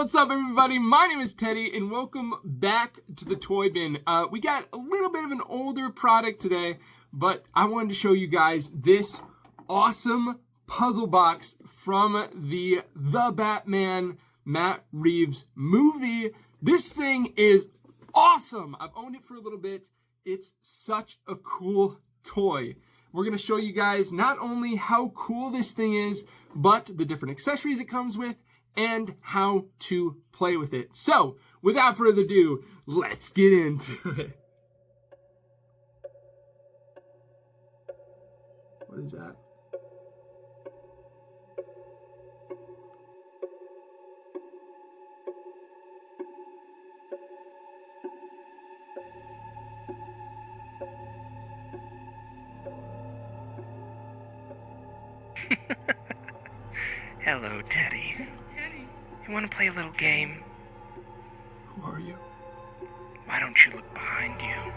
What's up, everybody? My name is Teddy, and welcome back to the Toybin. We got a little bit of an older product today, but I wanted to show you guys this awesome puzzle box from the Batman Matt Reeves movie. This thing is awesome. I've owned it for a little bit. It's such a cool toy. We're going to show you guys not only how cool this thing is, but the different accessories it comes with, and how to play with it. So, without further ado, let's get into it. What is that? Hello, Teddy. You want to play a little game? Who are you? Why don't you look behind you?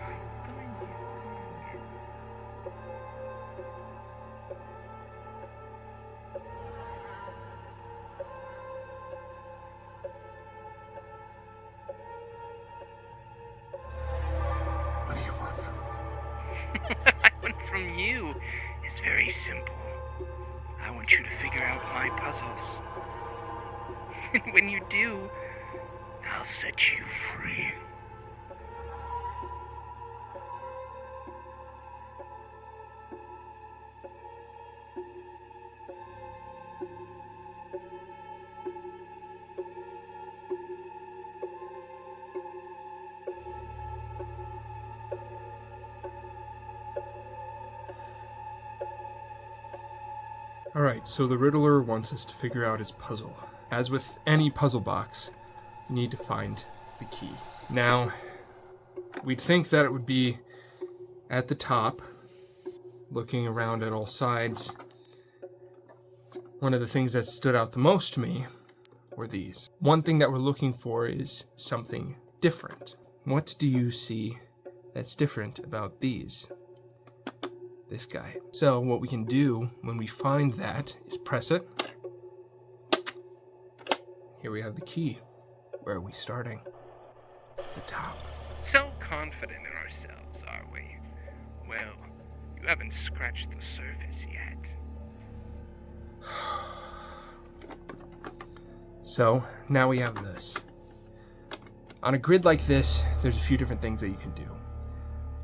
What do you want from me? What I want from you is very simple. I want you to figure out my puzzles. And when you do, I'll set you free. Alright, so the Riddler wants us to figure out his puzzle. As with any puzzle box, you need to find the key. Now, we'd think that it would be at the top, looking around at all sides. One of the things that stood out the most to me were these. One thing that we're looking for is something different. What do you see that's different about these? This guy. So what we can do when we find that is press it. Here we have the key. Where are we starting? The top. So confident in ourselves, are we? Well, you haven't scratched the surface yet. So now we have this. On a grid like this, there's a few different things that you can do.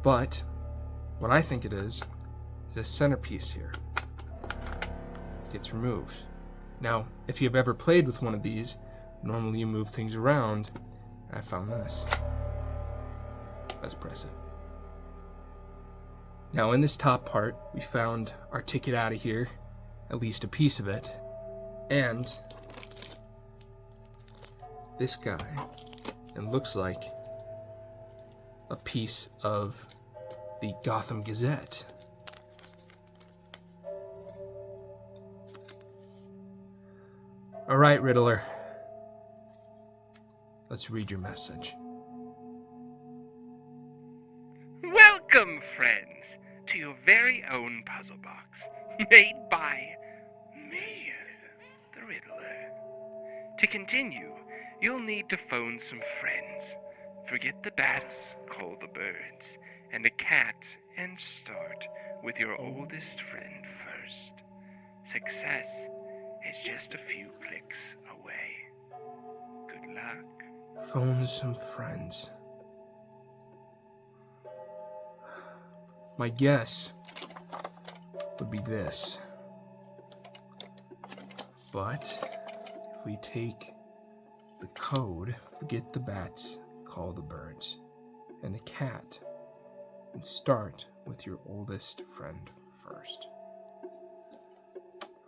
But what I think it is this centerpiece here gets removed. Now, if you've ever played with one of these, normally you move things around. I found this. Let's press it. Now, in this top part, we found our ticket out of here, at least a piece of it, and this guy. It looks like a piece of the Gotham Gazette. All right, Riddler. Let's read your message. Welcome, friends, to your very own puzzle box, made by me, the Riddler. To continue, you'll need to phone some friends. Forget the bats, call the birds, and the cat, and start with your oldest friend first. Success is just a few clicks away. Good luck. Phone some friends. My guess would be this. But if we take the code, forget the bats, call the birds, and the cat, and start with your oldest friend first.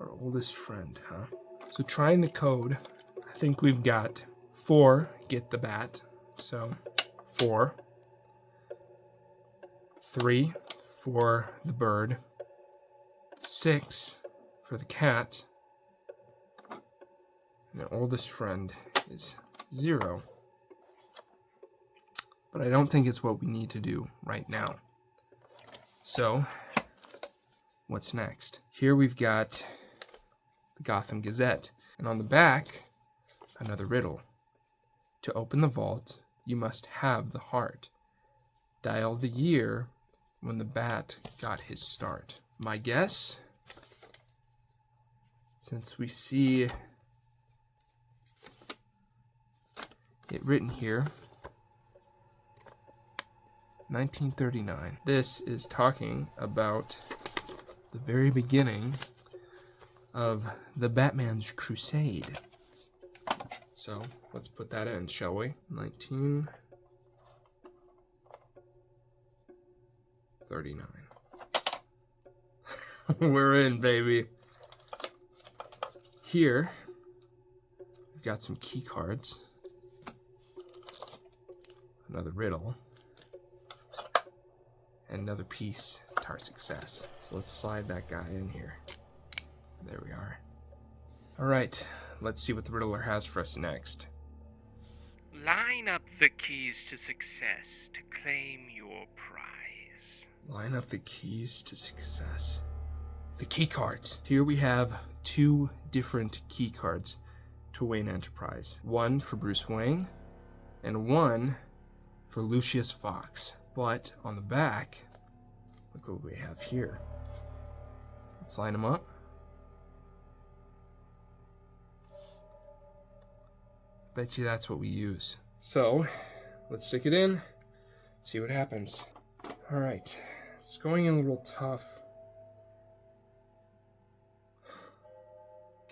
Our oldest friend, huh? So trying the code, I think we've got 4, get the bat. So 4. 3 for the bird. 6 for the cat. And the oldest friend is 0. But I don't think it's what we need to do right now. So, what's next? Here we've got the Gotham Gazette. And on the back, another riddle. To open the vault, you must have the heart. Dial the year when the bat got his start. My guess, since we see it written here, 1939. This is talking about the very beginning of the Batman's crusade. So let's put that in, shall we? 1939. We're in, baby. Here, we've got some key cards. Another riddle. And another piece to our success. So let's slide that guy in here. There we are. All right, let's see what the Riddler has for us next. Line up the keys to success to claim your prize. Line up the keys to success. The key cards. Here we have 2 different key cards to Wayne Enterprise. One for Bruce Wayne and one for Lucius Fox. But on the back, look what we have here. Let's line them up. Bet you that's what we use. So, let's stick it in, see what happens. All right, it's going in a little tough.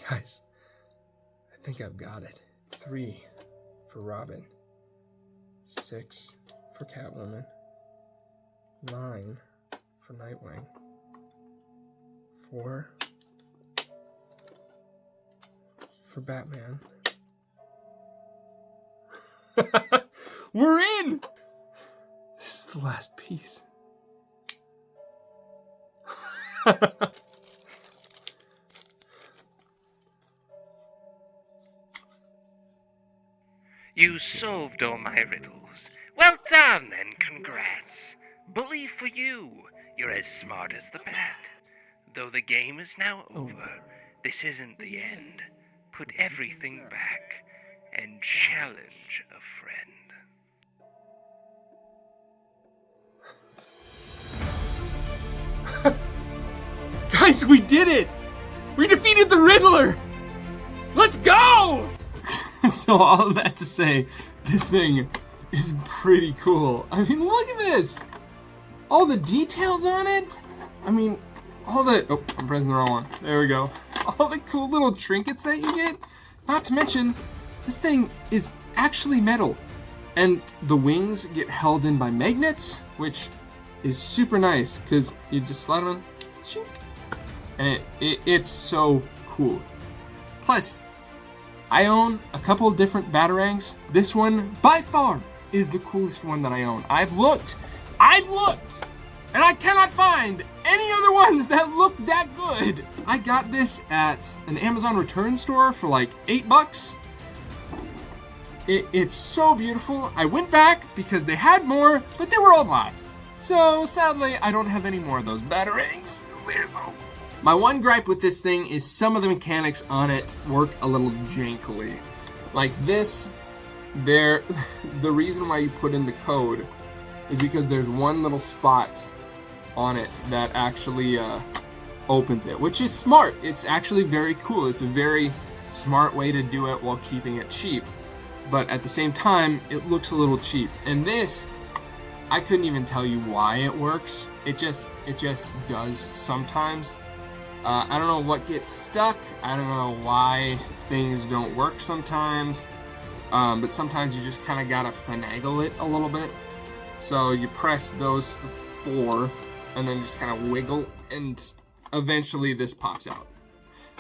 Guys, I think I've got it. 3 for Robin. 6 for Catwoman. 9 for Nightwing. 4 for Batman. We're in! This is the last piece. You solved all my riddles. Well done, and congrats. Bully for you. You're as smart as the bat. Though the game is now over, this isn't the end. Put everything back and challenge a friend. Guys, we did it! We defeated the Riddler! Let's go! So all of that to say, this thing is pretty cool. I mean, look at this! All the details on it. I mean, all the... Oh, I'm pressing the wrong one. There we go. All the cool little trinkets that you get. Not to mention, this thing is actually metal. And the wings get held in by magnets, which is super nice, because you just slide them in, and it's so cool. Plus, I own a couple of different Batarangs. This one, by far, is the coolest one that I own. I've looked, and I cannot find any other ones that look that good. I got this at an Amazon return store for like $8. It's so beautiful. I went back because they had more, but they were all bought. So sadly, I don't have any more of those Batarangs. They're so cool. My one gripe with this thing is some of the mechanics on it work a little jankily. Like this, the reason why you put in the code is because there's one little spot on it that actually opens it, which is smart. It's actually very cool. It's a very smart way to do it while keeping it cheap. But at the same time, it looks a little cheap. And this, I couldn't even tell you why it works. It just does sometimes. I don't know what gets stuck. I don't know why things don't work sometimes. But sometimes you just kind of gotta finagle it a little bit. So you press those 4 and then just kind of wiggle, and eventually this pops out.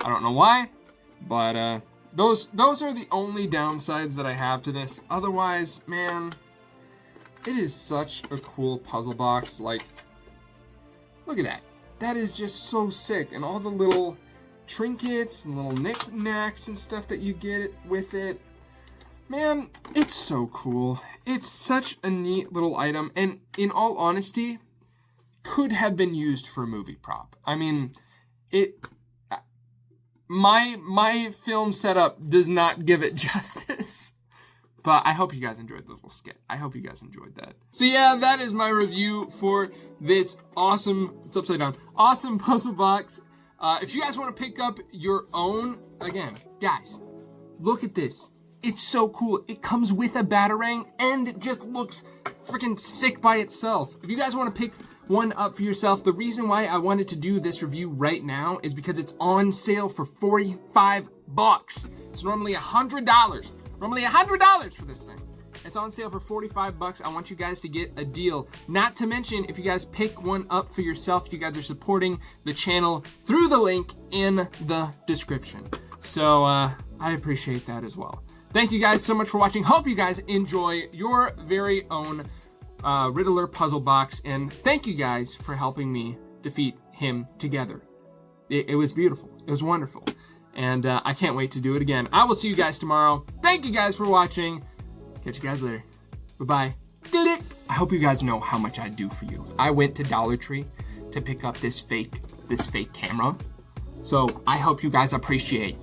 I don't know why, but those are the only downsides that I have to this. Otherwise, man, it is such a cool puzzle box. Like, look at that. That is just so sick. And all the little trinkets and little knickknacks and stuff that you get with it. Man, it's so cool. It's such a neat little item. And in all honesty, could have been used for a movie prop. I mean, my film setup does not give it justice. But I hope you guys enjoyed the little skit. I hope you guys enjoyed that. So yeah, that is my review for this awesome, it's upside down, awesome puzzle box. If you guys want to pick up your own, again, guys, look at this. It's so cool. It comes with a Batarang and it just looks freaking sick by itself. If you guys want to pick one up for yourself, the reason why I wanted to do this review right now is because it's on sale for $45. It's normally $100. Normally $100 for this thing. It's on sale for $45. I want you guys to get a deal. Not to mention, if you guys pick one up for yourself, you guys are supporting the channel through the link in the description. So I appreciate that as well. Thank you guys so much for watching. Hope you guys enjoy your very own Riddler puzzle box. And thank you guys for helping me defeat him together. It was beautiful. It was wonderful. And I can't wait to do it again. I will see you guys tomorrow. Thank you guys for watching. Catch you guys later. Bye-bye. I hope you guys know how much I do for you. I went to Dollar Tree to pick up this fake camera. So I hope you guys appreciate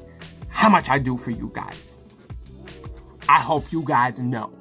how much I do for you guys. I hope you guys know.